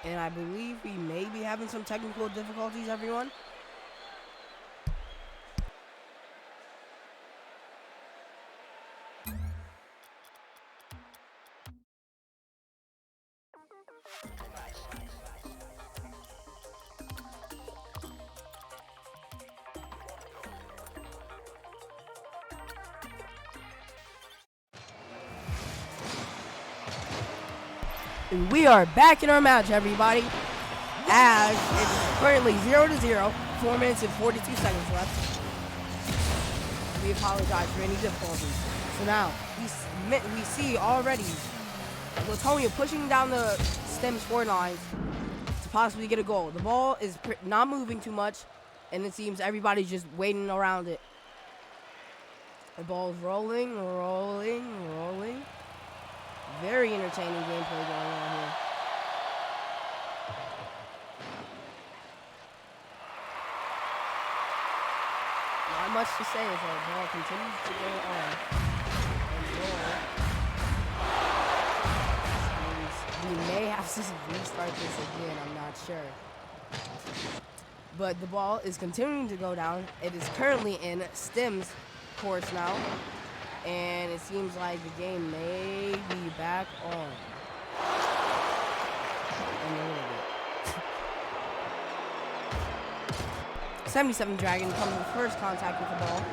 And I believe we may be having some technical difficulties, everyone. And we are back in our match, everybody, as it's currently 0-0, 4 minutes and 42 seconds left. We apologize for any difficulties. So now, we see already Lithonia pushing down the Stem's forward lines to possibly get a goal. The ball is not moving too much, and it seems everybody's just waiting around it. The ball's rolling, rolling, rolling. Very entertaining gameplay going on here. Not much to say as the ball continues to go on and roll. We may have to restart this again, I'm not sure. But the ball is continuing to go down. It is currently in Stem's course now. And it seems like the game may be back on. In a little bit. 77 Dragon comes with first contact with the ball.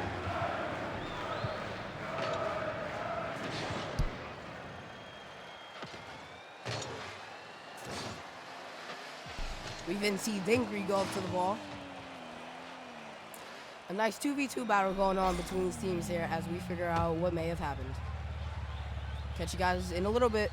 We then see Dingree go up to the ball. A nice 2v2 battle going on between these teams here as we figure out what may have happened. Catch you guys in a little bit.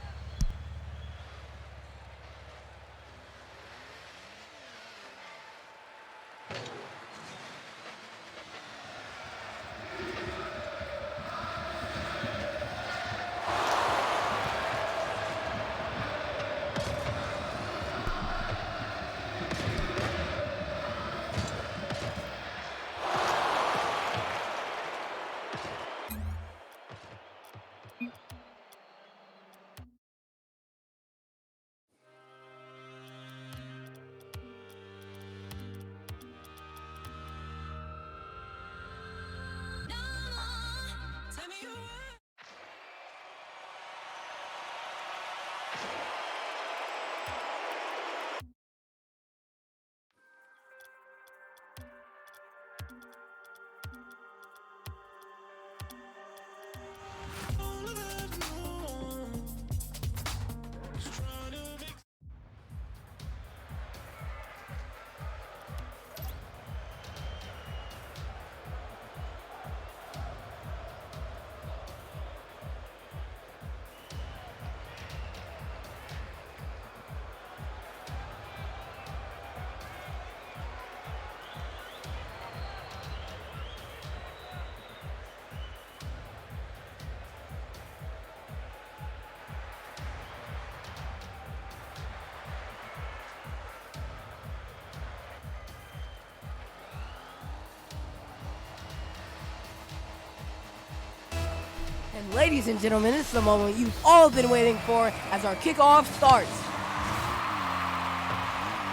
And ladies and gentlemen, this is the moment you've all been waiting for as our kickoff starts.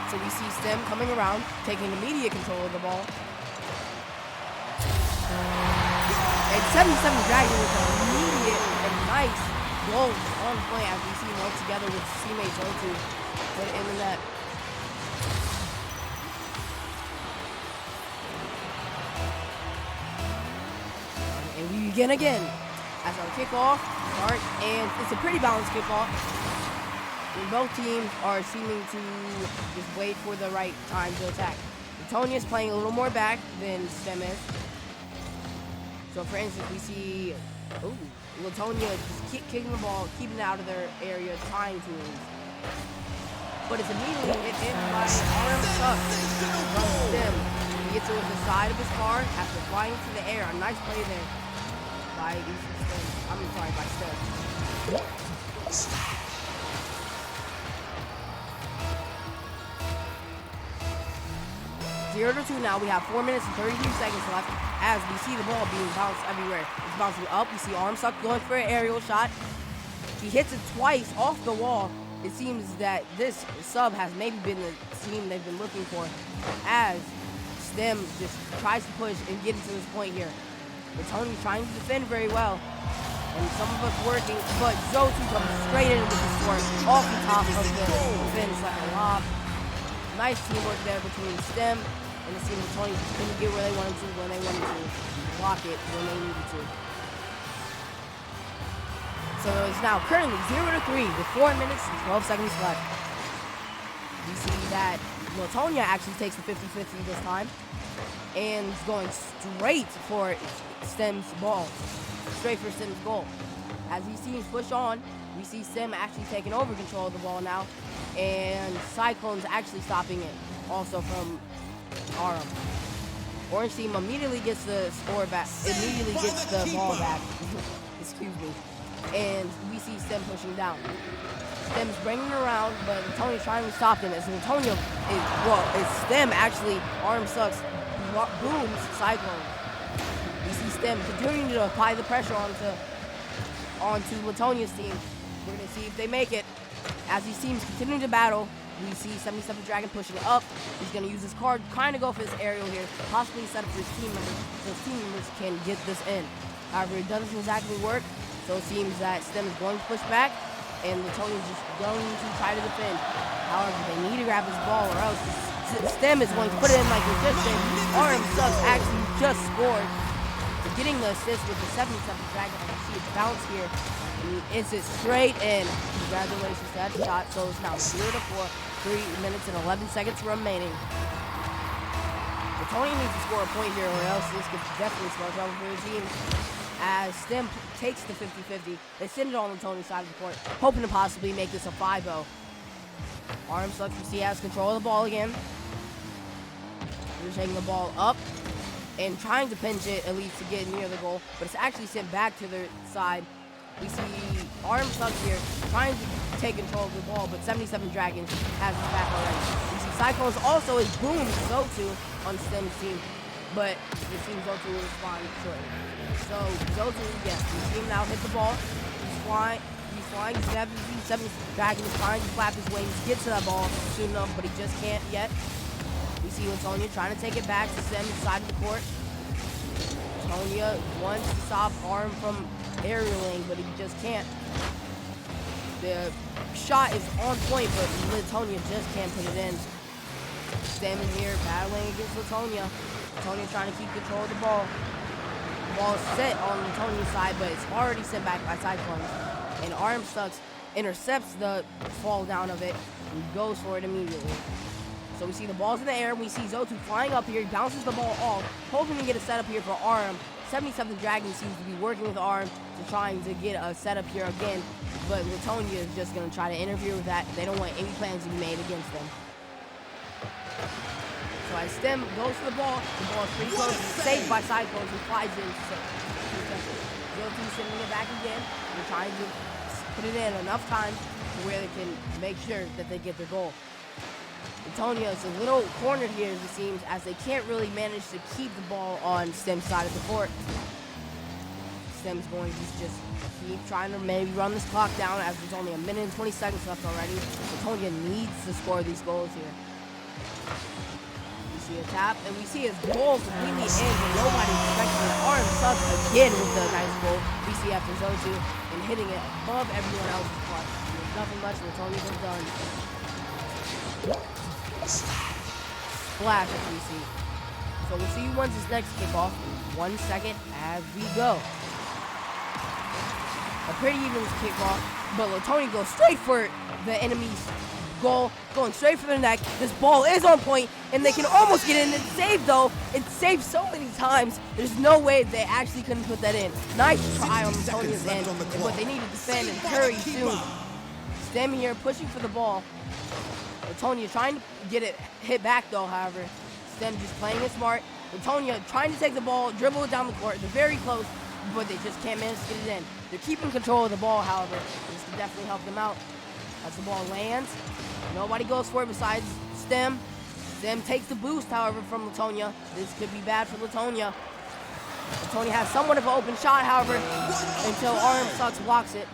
So we see Stem coming around, taking immediate control of the ball. And 77 Dragon with an immediate and nice goal on point as we see him work together with his teammates to put it in the net. And we begin again. As our kickoff starts, and it's a pretty balanced kickoff. And both teams are seeming to just wait for the right time to attack. Lithonia is playing a little more back than Stem is. So for instance, we see Lithonia just keep kicking the ball, keeping it out of their area, trying to lose. But it's immediately hit in by arm tuck from Stem. He gets it with the side of his car after flying into the air. A nice play there by by Stem. 0-2 now. We have 4 minutes and 33 seconds left as we see the ball being bounced everywhere. It's bouncing up. We see Armsuck going for an aerial shot. He hits it twice off the wall. it seems that this sub has maybe been the team they've been looking for, as Stem just tries to push and get into this point here. Lithonia trying to defend very well, and some of us working, but Zotu comes straight in with the sword off the top of the defense like a lob. Nice teamwork there between Stem, and it seems Lithonia just couldn't get where they wanted to when they wanted to, block it when they needed to. So it's now currently 0-3 with 4 minutes and 12 seconds left. We see that Lithonia actually takes the 50-50 this time and is going straight for Stem's ball. Straight for Stem's goal. As these teams push on, we see Stem actually taking over control of the ball now, and Cyclone's actually stopping it, also from Aram. Orange team immediately gets the score back, immediately gets the ball back. Excuse me. And we see Stem pushing down. Stem's bringing it around, but Litonia's trying to stop him. As Lithonia it's Stem actually, Arm sucks, booms Cyclone. We see Stem continuing to apply the pressure onto Litonia's team. We're going to see if they make it. As these teams continue to battle, we see 77 Dragon pushing up. He's going to use his card, kind of go for this aerial here, possibly set up for his team members, so his team members can get this in. However, it doesn't exactly work, so it seems that Stem is going to push back, and Lithonia is just going to try to defend. However, they need to grab his ball, or else Stem is going to put it in like we just did. Arm Sucks actually just scored, getting the assist with the 77 Dragon. I see it bounce here. It's it straight in. Congratulations to that shot. So it's now 0-4, 3 minutes and 11 seconds remaining. Lithonia needs to score a point here, or else this could definitely spell trouble for the team. As Stem takes the 50-50, they send it on Litonia's side of the court, hoping to possibly make this a 5-0. Arm Sucks, you see, has control of the ball again. They're taking the ball up and trying to pinch it, at least to get near the goal, but it's actually sent back to their side. We see Arm Sucks here trying to take control of the ball, but 77 Dragon has his back already. We see Cyclones also is booming Zotu on Stem's team, but it seems Zotu will respond shortly. So Zotu, yes, we see him now hit the ball. He's flying. 77 Dragon is trying to flap his wings, get to that ball soon enough, but he just can't yet. We see Lithonia trying to take it back to Stem's side of the court. Lithonia wants to stop Arm from aerialing, but he just can't. The shot is on point, but Lithonia just can't put it in. Stem in here battling against Lithonia. Lithonia trying to keep control of the ball. The ball is set on Litonia's side, but it's already sent back by Cyclones. And Arm Sucks intercepts the fall down of it and goes for it immediately. So we see the ball's in the air. We see Zotu flying up here. He bounces the ball off, hoping to get a setup here for Arm. 77 Dragon seems to be working with Arm to trying to get a setup here again, but Lithonia is just going to try to interfere with that. They don't want any plans to be made against them. So as Stem goes for the ball is pretty close. It's saved by Cyclones, who flies in. Zotu sending it back again. They're trying to put it in enough time to where they can make sure that they get their goal. Lithonia is a little cornered here, as it seems, as they can't really manage to keep the ball on Stem's side of the court. Stem's going to just keep trying to maybe run this clock down, as there's only 1 minute and 20 seconds left already. Lithonia needs to score these goals here. We see a tap, and we see his goal completely in, but nobody expected it. Arm Sucks again with the nice goal. We see after Zotu and hitting it above everyone else's part. There's nothing much Lithonia has done. Splash, as we see. So we'll see who wins this next kickoff. 1 second as we go. A pretty even kickoff, but Lithonia goes straight for the enemy's goal, going straight for the neck. This ball is on point, and they can almost get in. It's saved, though. It's saved so many times. There's no way they actually couldn't put that in. Nice try on Litonia's end, but they need to defend and hurry soon. Stem here pushing for the ball. Lithonia trying to get it hit back, though, however. Stem just playing it smart. Lithonia trying to take the ball, dribble it down the court. They're very close, but they just can't manage to get it in. They're keeping control of the ball, however. This can definitely help them out. As the ball lands, nobody goes for it besides Stem. Stem takes the boost, however, from Lithonia. This could be bad for Lithonia. Lithonia has somewhat of an open shot, however, until Arm Sucks blocks it.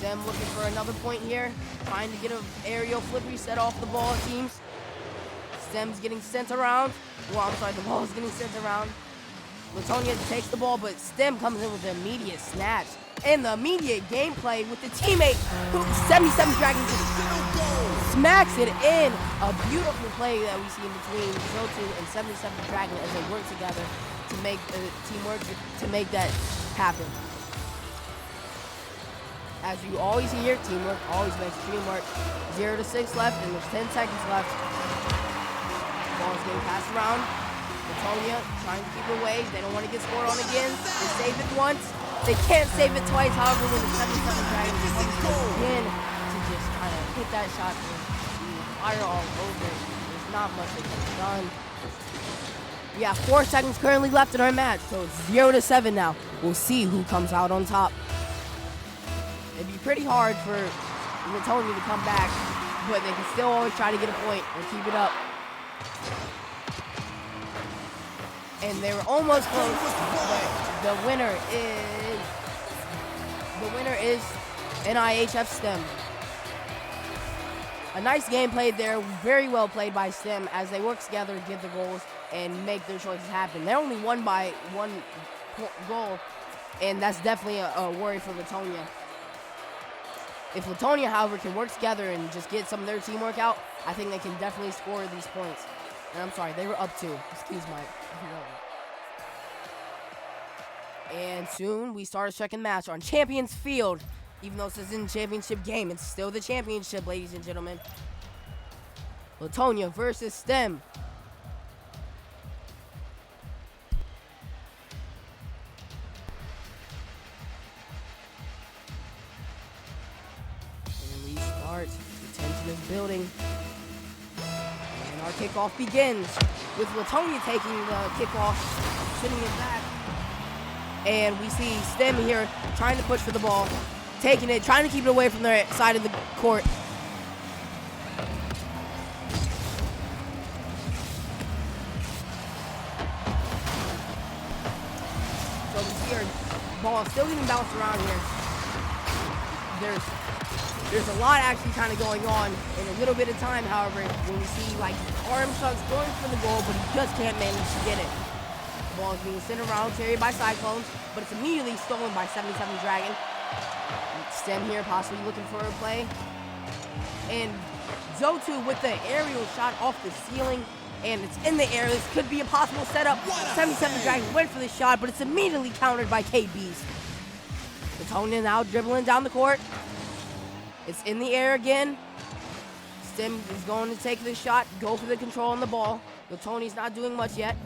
Stem looking for another point here. Trying to get an aerial flip reset off the ball, it seems. Stem's getting sent around. Well, I'm sorry, the ball is getting sent around. Lithonia takes the ball, but Stem comes in with the immediate snatch. And the immediate gameplay with the teammate who 77 Dragon smacks it in. A beautiful play that we see in between Zotu and 77 Dragon as they work together to make the teamwork to make that happen. As you always hear, teamwork always makes dream work. 0 to 6 left, and there's 10 seconds left. Ball's getting passed around. Lithonia trying to keep it away. They don't want to get scored on again. They save it once. They can't save it twice. However, when the 77 Dragons comes again to just kind of hit that shot and fire all over it, there's not much they can have done. We have 4 seconds currently left in our match, so it's 0 to 7 now. We'll see who comes out on top. It'd be pretty hard for Lithonia to come back, but they can still always try to get a point and keep it up. And they were almost close, but the winner is NIHF Stem. A nice game played there, very well played by Stem as they work together to get the goals and make their choices happen. They're only won by 1 goal, and that's definitely a worry for Lithonia. If Lithonia, however, can work together and just get some of their teamwork out, I think they can definitely score these points. And I'm sorry, they were up 2. Excuse my... And soon we start a second match on Champions Field. Even though this isn't a championship game, it's still the championship, ladies and gentlemen. Lithonia versus Stem. And we start. The tension is building. And our kickoff begins with Lithonia taking the kickoff, sending it back. And we see Stem here trying to push for the ball, taking it, trying to keep it away from their side of the court. So we see our ball still getting bounced around here. There's a lot actually kind of going on in a little bit of time, however, when we see like arm tugs going for the goal, but he just can't manage to get it. The ball is being sent around, carried by Cyclones, but it's immediately stolen by 77 Dragon. Stem here possibly looking for a play. And Zotu with the aerial shot off the ceiling, and it's in the air. This could be a possible setup. 77 Dragon went for the shot, but it's immediately countered by KBs. Lithonia now dribbling down the court. It's in the air again. Stem is going to take the shot, go for the control on the ball. Lithonia's not doing much yet.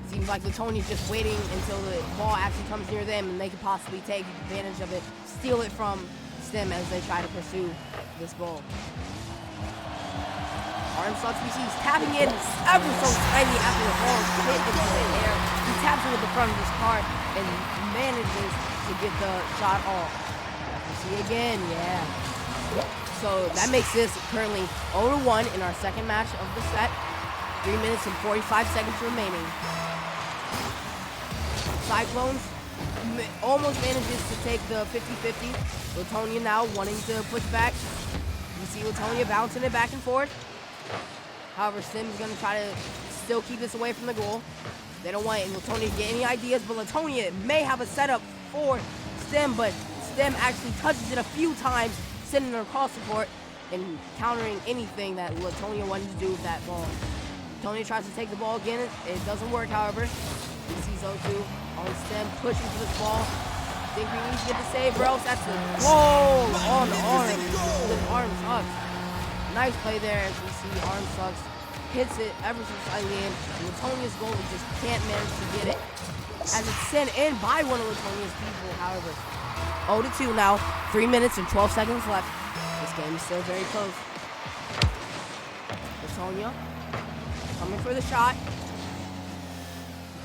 Seems like Lithonia's just waiting until the ball actually comes near them and they can possibly take advantage of it, steal it from Stem as they try to pursue this ball. Arm sucks, we see he's tapping in ever so slightly after the ball is hit into the air. He taps it with the front of his car and manages to get the shot off. We see it again, yeah. So that makes this currently 0-1 in our second match of the set. 3 minutes and 45 seconds remaining. Cyclones almost manages to take the 50-50. Lithonia now wanting to push back. You see Lithonia bouncing it back and forth. However, Stem's going to try to still keep this away from the goal. They don't want Lithonia to get any ideas, but Lithonia may have a setup for Stem, but Stem actually touches it a few times, sending it across the court and countering anything that Lithonia wanted to do with that ball. Lithonia tries to take the ball again. It doesn't work, however. We see Zotu on Stem pushing for this ball. Think we need to get the save, bro. That's a goal on the arm. With arm sucks. Nice play there as we see arm sucks. Hits it ever so slightly in. Lithonia's goal just can't manage to get it. As it's sent in by one of Lithonia's people, however. 0-2 now. 3 minutes and 12 seconds left. This game is still very close. Lithonia coming for the shot.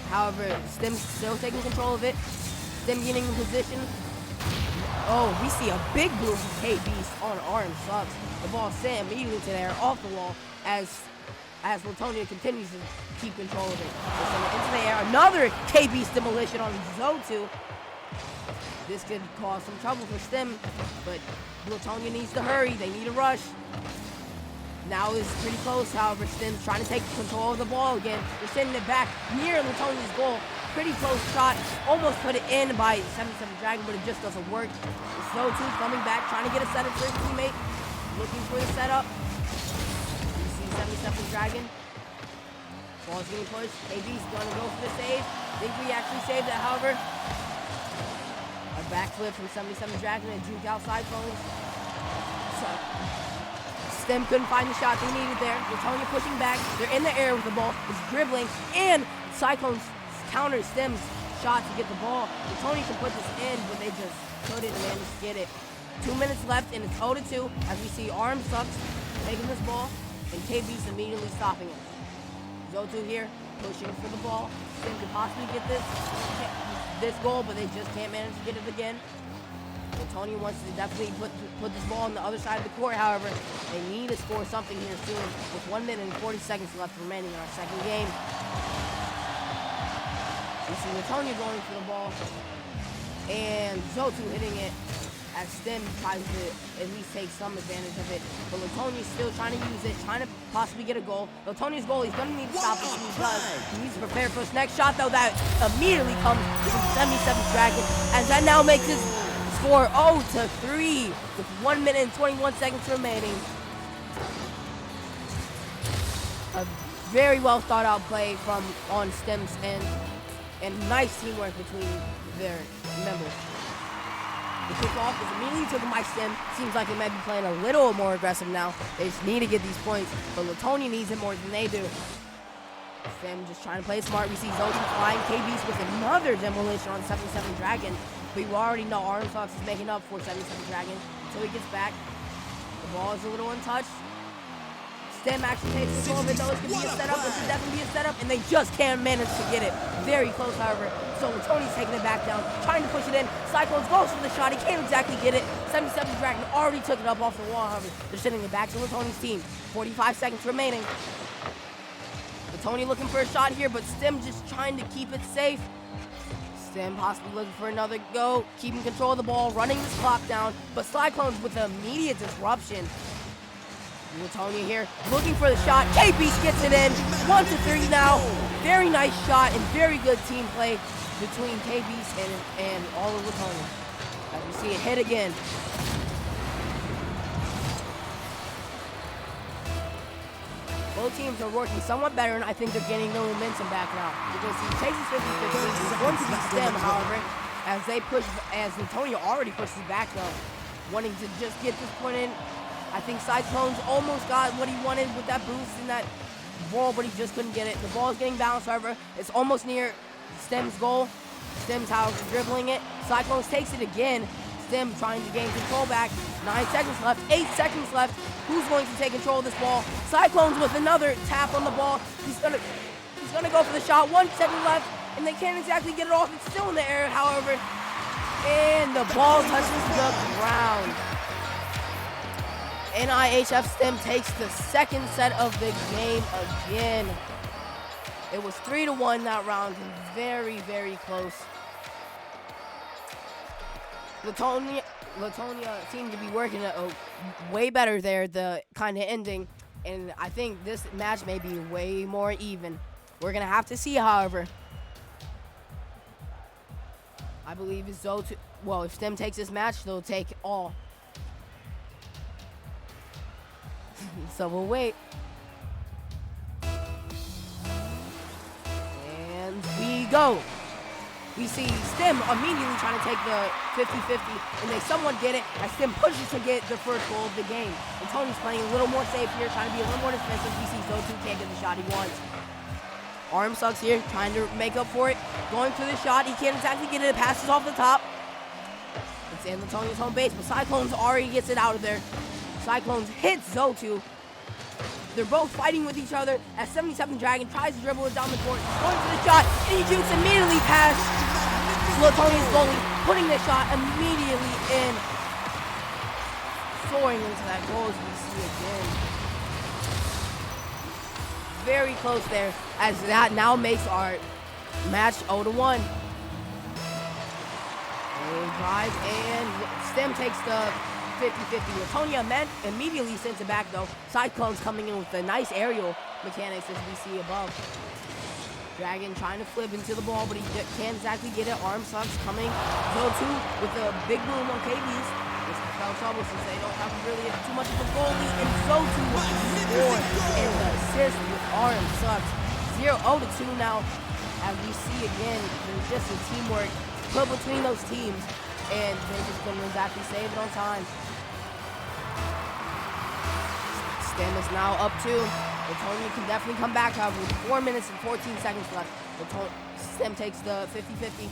However, Stem's still taking control of it. Stem getting in position. Oh, we see a big bloom from K-Beast on arm sucks. The ball sent immediately to there off the wall as Lithonia continues to keep control of it. They send it into the air. Another K-Beast demolition on Zotu. This could cause some trouble for Stem, but Lithonia needs to hurry. They need a rush. Now it's pretty close, however, Stem's trying to take control of the ball again. They're sending it back near Lithonia's goal. Pretty close shot. Almost put it in by 77 Dragon, but it just doesn't work. Zo2 coming back, trying to get a setup for his teammate. Looking for the setup. You see 77 Dragon. Ball's getting pushed. AB's gonna go for the save. Think we actually saved it, however. A backflip from 77 Dragon and juke outside phones. So, Stem couldn't find the shot they needed there. Lithonia pushing back. They're in the air with the ball. It's dribbling. And Cyclones counter Stem's shot to get the ball. Lithonia can put this in, but they just couldn't manage to get it. 2 minutes left, and it's 0-2 as we see Arm Sucks taking this ball, and KB's immediately stopping it. Zo2 here, pushing for the ball. Stem could possibly get this goal, but they just can't manage to get it again. Lithonia wants to definitely put this ball on the other side of the court, however. They need to score something here soon with 1 minute and 40 seconds left remaining in our second game. We see Lithonia going for the ball, and Zo2 hitting it as Stem tries to at least take some advantage of it. But Lithonia's still trying to use it, trying to possibly get a goal. Lithonia's goal, he's going to need to stop it, and he does. He needs to prepare for his next shot, though, that immediately comes from 77 Dragon, as that now makes his score 0-3 with 1 minute and 21 seconds remaining. A very well thought out play on Stem's end, and nice teamwork between their members. The kickoff is immediately taken by Stem. Seems like they might be playing a little more aggressive now. They just need to get these points, but Lithonia needs it more than they do. Stem just trying to play smart. We see Zo2 flying. KB's with another demolition on 77 Dragon. But you already know Armsox is making up for 77 Dragon until he gets back. The ball is a little untouched. Stem actually takes control of it, though. It's going to be a setup. This could definitely be a setup, and they just can't manage to get it. Very close, however. So Tony's taking it back down, trying to push it in. Cyclones goes for the shot. He can't exactly get it. 77 Dragon already took it up off the wall, however. They're sending it back to Litonia's team. 45 seconds remaining. Litonia looking for a shot here, but Stem just trying to keep it safe. Stem possibly looking for another go, keeping control of the ball, running this clock down, but Cyclones with an immediate disruption. Litonia here, looking for the shot. K-Beast gets it in. 1-3 now. Very nice shot and very good team play between K-Beast and all of Litonia. As we see it hit again. Both teams are working somewhat better, and I think they're getting their momentum back now. Because he chases 50-50. He's going to be Stem, however, as Litonia already pushes back though, wanting to just get this point in. I think Cyclones almost got what he wanted with that boost in that ball, but he just couldn't get it. The ball is getting bounced, however. It's almost near Stem's goal. Stem's however dribbling it. Cyclones takes it again. Stem trying to gain control back. 9 seconds left, 8 seconds left. Who's going to take control of this ball? Cyclones with another tap on the ball. He's gonna go for the shot. 1 second left, and they can't exactly get it off. It's still in the air, however. And the ball touches the ground. NIHF Stem takes the second set of the game again. It was 3-1 that round, and very, very close. Litonia seemed to be working way better there, the kind of ending, and I think this match may be way more even. We're gonna have to see, however. I believe it's Zo2. Well, if Stem takes this match, they'll take all. So we'll wait. And we go. We see Stem immediately trying to take the 50-50, and they somewhat get it as Stem pushes to get the first goal of the game. And Tony's playing a little more safe here, trying to be a little more defensive. We see Zo2 can't get the shot he wants. Arm Sucks here, trying to make up for it. Going for the shot, he can't exactly get it. It passes off the top. It's in Tony's home base, but Cyclones already gets it out of there. Cyclones hits Zo2. They're both fighting with each other as 77 Dragon tries to dribble it down the court. Going for the shot, and he jukes immediately past Litonia's goalie, putting the shot immediately in. Soaring into that goal as we see again. Very close there, as that now makes our match 0-1. drive, and Stem takes the 50-50. Lithonia immediately sends it back, though. Cyclones coming in with a nice aerial mechanics, as we see above. Dragon trying to flip into the ball, but he can't exactly get it. Arm sucks coming. Go-to with the big boom on KBs. This is foul trouble since they don't have really too much of a goal lead. And Go-to with the score and the assist with Arm sucks. 0-2 now. As we see again, there's just a teamwork put between those teams, and they just couldn't exactly save it on time. Stem is now up 2. Lithonia can definitely come back, however, with 4 minutes and 14 seconds left. Stem takes the 50-50.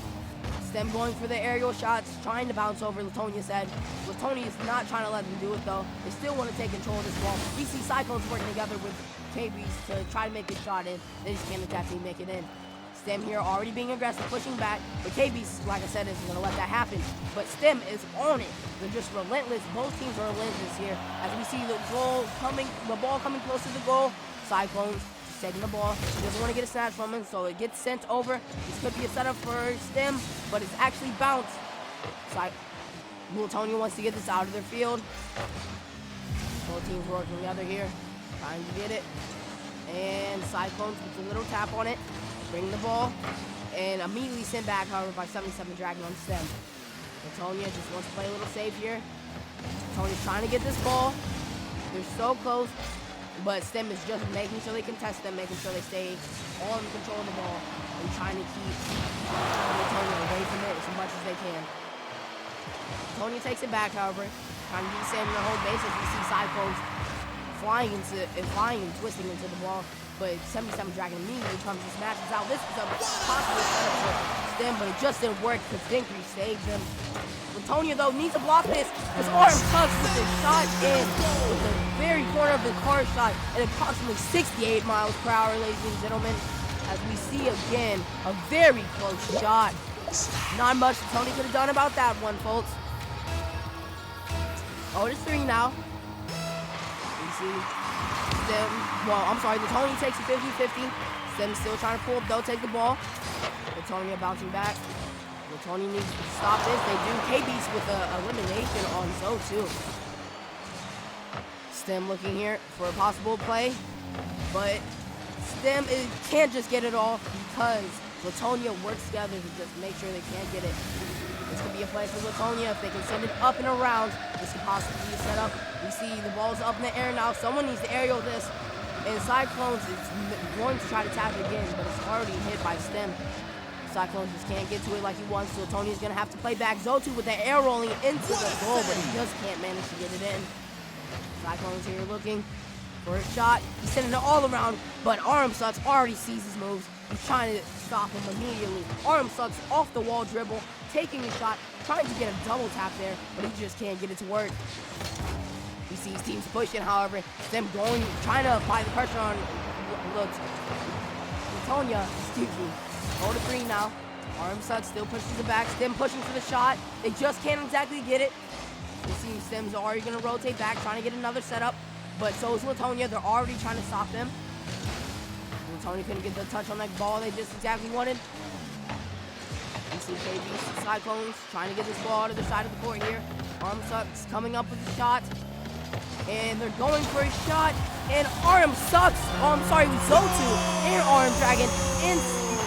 Stem going for the aerial shots, trying to bounce over Litonia's head. Lithonia is not trying to let them do it, though. They still want to take control of this ball. We see Cyclones working together with KBs to try to make this shot in. They just can't exactly make it in. Stem here already being aggressive, pushing back. But KB's, like I said, isn't going to let that happen. But Stem is on it. They're just relentless. Both teams are relentless here. As we see the ball coming close to the goal. Cyclones just taking the ball. He doesn't want to get a snatch from him, so it gets sent over. This could be a setup for Stem, but it's actually bounced. Lithonia wants to get this out of their field. Both teams working together here, trying to get it. And Cyclones with a little tap on it. Bring the ball, and immediately sent back, however, by 77 Dragon on Stem. Lithonia just wants to play a little safe here. Litonia's trying to get this ball. They're so close, but Stem is just making sure they contest them, making sure they stay all in control of the ball, and trying to keep Lithonia away from it as much as they can. Lithonia takes it back, however, trying to get Stem in the whole base as we see Cyclones flying and twisting into the ball. But 77 Dragon immediately comes and smashes out. This is a possible setup for Stem, but it just didn't work because Dinky saves him. Lithonia, though, needs to block this because Arm tucks with his shot in with the very corner of the car shot at approximately 68 miles per hour, ladies and gentlemen. As we see again, a very close shot. Not much Lithonia could have done about that one, folks. 0-3 now. We see Stem, Lithonia takes a 50-50. Stem still trying to pull up, though, take the ball. Lithonia bouncing back. Lithonia needs to stop this. They do. KB's with an elimination on Zo2. Stem looking here for a possible play, but Stem can't just get it off because Lithonia works together to just make sure they can't get it. This could be a play for Lithonia. If they can send it up and around, this could possibly be a setup. We see the ball's up in the air now. Someone needs to aerial this. And Cyclones is going to try to tap it again, but it's already hit by Stem. Cyclones just can't get to it like he wants, so Litonia's going to have to play back. Zo2 with the air rolling into the goal, but he just can't manage to get it in. Cyclones here looking for a shot. He's sending it all around, but Arm Sucks already sees his moves. He's trying to stop him immediately. Arm Sucks off the wall dribble, taking a shot, trying to get a double tap there, but he just can't get it to work. He sees teams pushing, however, Stem trying to apply the pressure on Lithonia. 0-3 now. Arm Sucks still pushes it back. Stem pushing for the shot. They just can't exactly get it. You see Stem's already going to rotate back, trying to get another setup. But so is Lithonia. They're already trying to stop them. Lithonia couldn't get the touch on that ball they just exactly wanted. You see KB Cyclones trying to get this ball to the side of the court here. Arm Sucks coming up with the shot. And they're going for a shot. And Arm Sucks. With Zo2 and Arm Dragon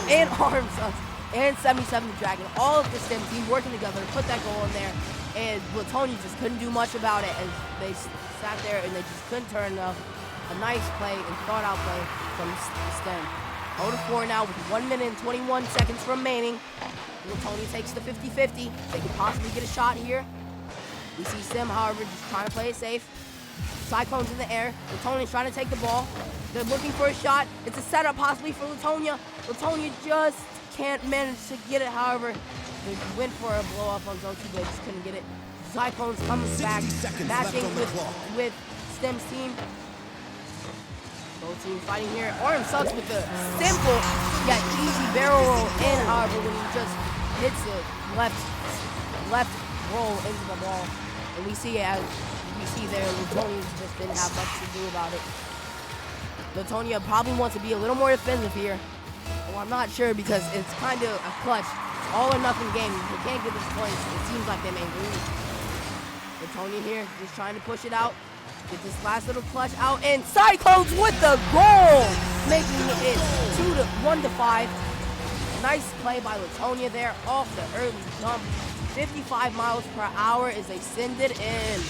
and Arm Sucks and 77 Dragon. All of the Stem team working together to put that goal in there. And Lithonia just couldn't do much about it. And they sat there and they just couldn't turn a nice play and thought out play from Stem. 0-4 now with 1 minute and 21 seconds remaining. Lithonia takes the 50-50. They could possibly get a shot here. We see Stem, however, just trying to play it safe. Cyclones in the air. Litonia's trying to take the ball. They're looking for a shot. It's a setup possibly for Lithonia. Lithonia just can't manage to get it, however. They went for a blow up on Zo2, but just couldn't get it. Cyclones coming back, matching with Stem's team. Both teams fighting here. Arm Sucks with the simple yet easy barrel roll in, however, when he just hits the left roll into the ball. And we see as we see there, Lithonia just didn't have much to do about it. Lithonia probably wants to be a little more defensive here. Well, I'm not sure because it's kind of a clutch all or nothing game. If they can't get this points, it seems like they may lose. Lithonia here, just trying to push it out. Get this last little clutch out, and Cyclones with the goal, making it 1-5. Nice play by Lithonia there off the early jump. 55 miles per hour is they send it in.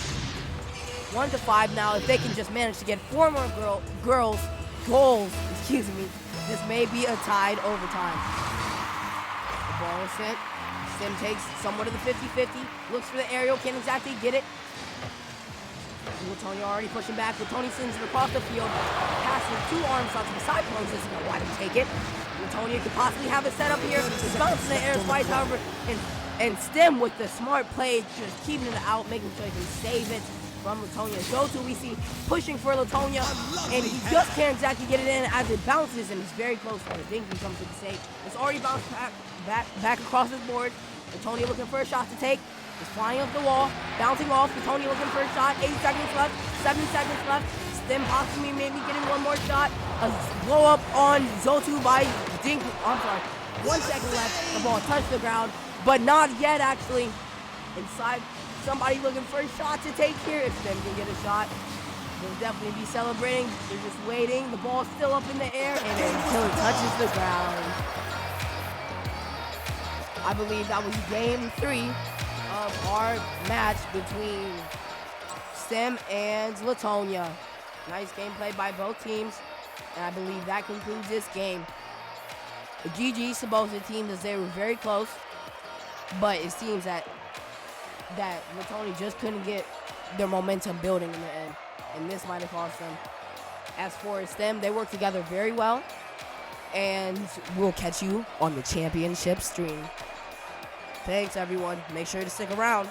1-5 now. If they can just manage to get 4 more goals, this may be a tied overtime. The ball is sent. Sim takes somewhat of the 50-50. Looks for the aerial, can't exactly get it. Lithonia already pushing back. Lithonia sends it across the field. Passing 2 arm shots to the Cyclones. This is going to let him take it. Lithonia could possibly have it set up here. Just bounce in the air twice, however, and Stem with the smart play, just keeping it out, making sure he can save it from Lithonia. Zotu we see pushing for Lithonia, and he just can't exactly get it in as it bounces, and he's very close to it. Dinky comes to the save. It's already bounced back across his board. Lithonia looking for a shot to take. Just flying up the wall, bouncing off. Lithonia looking for a shot. 8 seconds left, 7 seconds left. Stem possibly maybe getting one more shot. A blow up on Zotu by Dink. I'm sorry. 1 second left. The ball touched the ground, but not yet actually. Inside, somebody looking for a shot to take here. If Stem can get a shot, they'll definitely be celebrating. They're just waiting. The ball's still up in the air, and until it touches the ground. I believe that was game 3 of our match between Stem and Lithonia. Nice game played by both teams, and I believe that concludes this game. The GG's to both the teams as they were very close, but it seems that Lithonia just couldn't get their momentum building in the end, and this might have cost them. As for Stem, they work together very well, and we'll catch you on the championship stream. Thanks, everyone. Make sure to stick around.